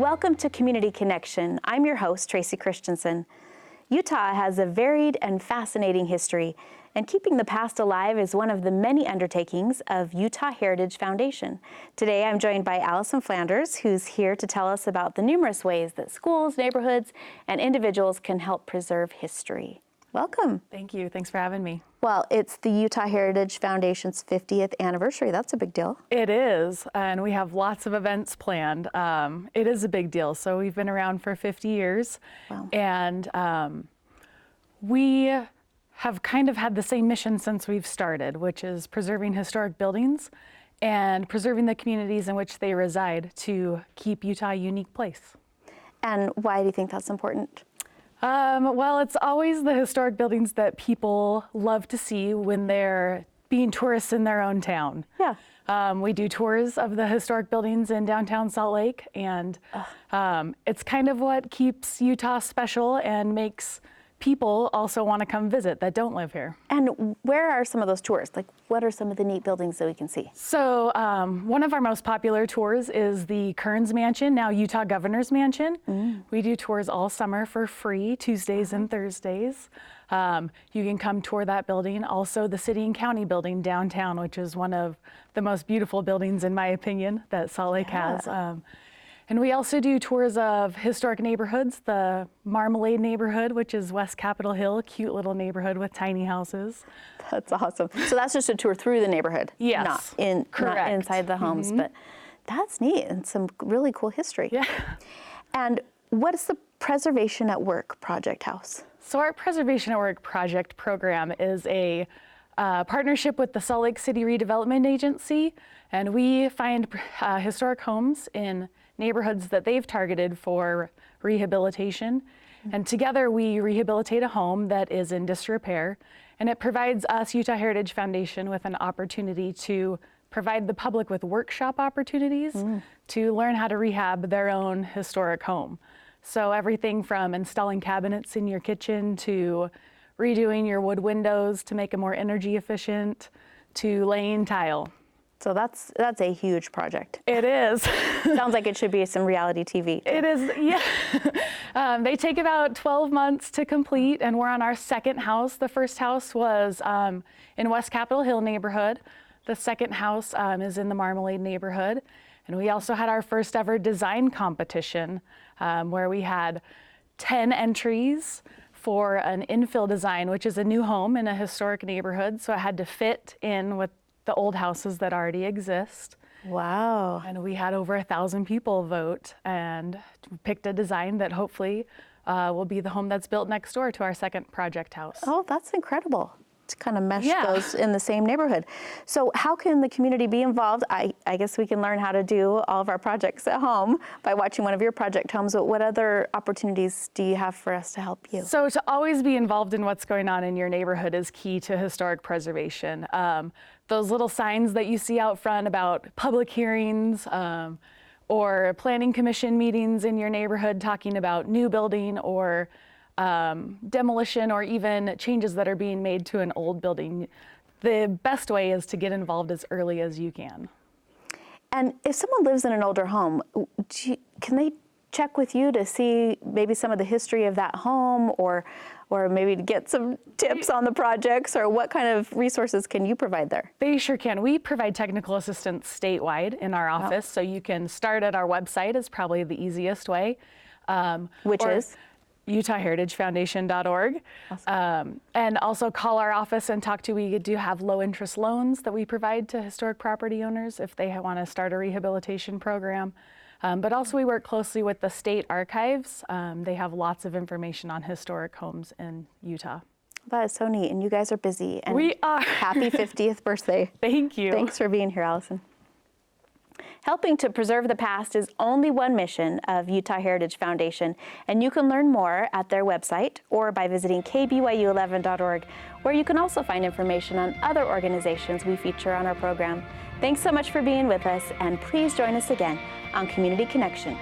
Welcome to Community Connection. I'm your host, Tracy Christensen. Utah has a varied and fascinating history, and keeping the past alive is one of the many undertakings of Utah Heritage Foundation. Today, I'm joined by Allison Flanders, who's here to tell us about the numerous ways that schools, neighborhoods, and individuals can help preserve history. Welcome. Thank you. Thanks for having me. Well, it's the Utah Heritage Foundation's 50th anniversary. That's a big deal. It is, and we have lots of events planned. It is a big deal. So we've been around for 50 years, Wow. and we have kind of had the same mission since we've started, which is preserving historic buildings and preserving the communities in which they reside to keep Utah a unique place. And why do you think that's important? Well, it's always the historic buildings that people love to see when they're being tourists in their own town. Yeah. We do tours of the historic buildings in downtown Salt Lake, and it's kind of what keeps Utah special and makes people also want to come visit that don't live here. And where are some of those tours? Like, what are some of the neat buildings that we can see? So one of our most popular tours is the Kearns Mansion, now Utah Governor's Mansion. We do tours all summer for free, Tuesdays and Thursdays. You can come tour that building. Also the City and County building downtown, which is one of the most beautiful buildings, in my opinion, that Salt Lake has. And we also do tours of historic neighborhoods, the Marmalade neighborhood, which is West Capitol Hill, a cute little neighborhood with tiny houses. That's awesome. So that's just a tour through the neighborhood. Yes, not inside the homes, but that's neat and some really cool history. Yeah. And what is the Preservation at Work Project House? So our Preservation at Work project program is a partnership with the Salt Lake City Redevelopment Agency, and we find historic homes in neighborhoods that they've targeted for rehabilitation. And together we rehabilitate a home that is in disrepair, and it provides us, Utah Heritage Foundation, with an opportunity to provide the public with workshop opportunities to learn how to rehab their own historic home. So everything from installing cabinets in your kitchen to redoing your wood windows to make them more energy efficient to laying tile. So that's a huge project. It is. Sounds like it should be some reality TV. It is, yeah. They take about 12 months to complete, and we're on our second house. The first house was in West Capitol Hill neighborhood. The second house is in the Marmalade neighborhood. And we also had our first ever design competition where we had 10 entries for an infill design, which is a new home in a historic neighborhood. So it had to fit in with the old houses that already exist. Wow. And we had over 1,000 people vote and picked a design that hopefully will be the home that's built next door to our second project house. Oh, that's incredible to kind of mesh those in the same neighborhood. So how can the community be involved? I guess we can learn how to do all of our projects at home by watching one of your project homes, but what other opportunities do you have for us to help you? So to always be involved in what's going on in your neighborhood is key to historic preservation. Those little signs that you see out front about public hearings or planning commission meetings in your neighborhood talking about new building or demolition or even changes that are being made to an old building. The best way is to get involved as early as you can. And if someone lives in an older home, can they check with you to see maybe some of the history of that home or maybe to get some tips on the projects, or what kind of resources can you provide there? They sure can. We provide technical assistance statewide in our office, so you can start at our website is probably the easiest way. Which is? UtahHeritageFoundation.org. Awesome. And also call our office and talk to, we do have low interest loans that we provide to historic property owners if they want to start a rehabilitation program. But also we work closely with the state archives. They have lots of information on historic homes in Utah. That is so neat, and you guys are busy. And we are. Happy 50th birthday. Thank you. Thanks for being here, Allison. Helping to preserve the past is only one mission of Utah Heritage Foundation, and you can learn more at their website or by visiting KBYU11.org, where you can also find information on other organizations we feature on our program. Thanks so much for being with us, and please join us again on Community Connection.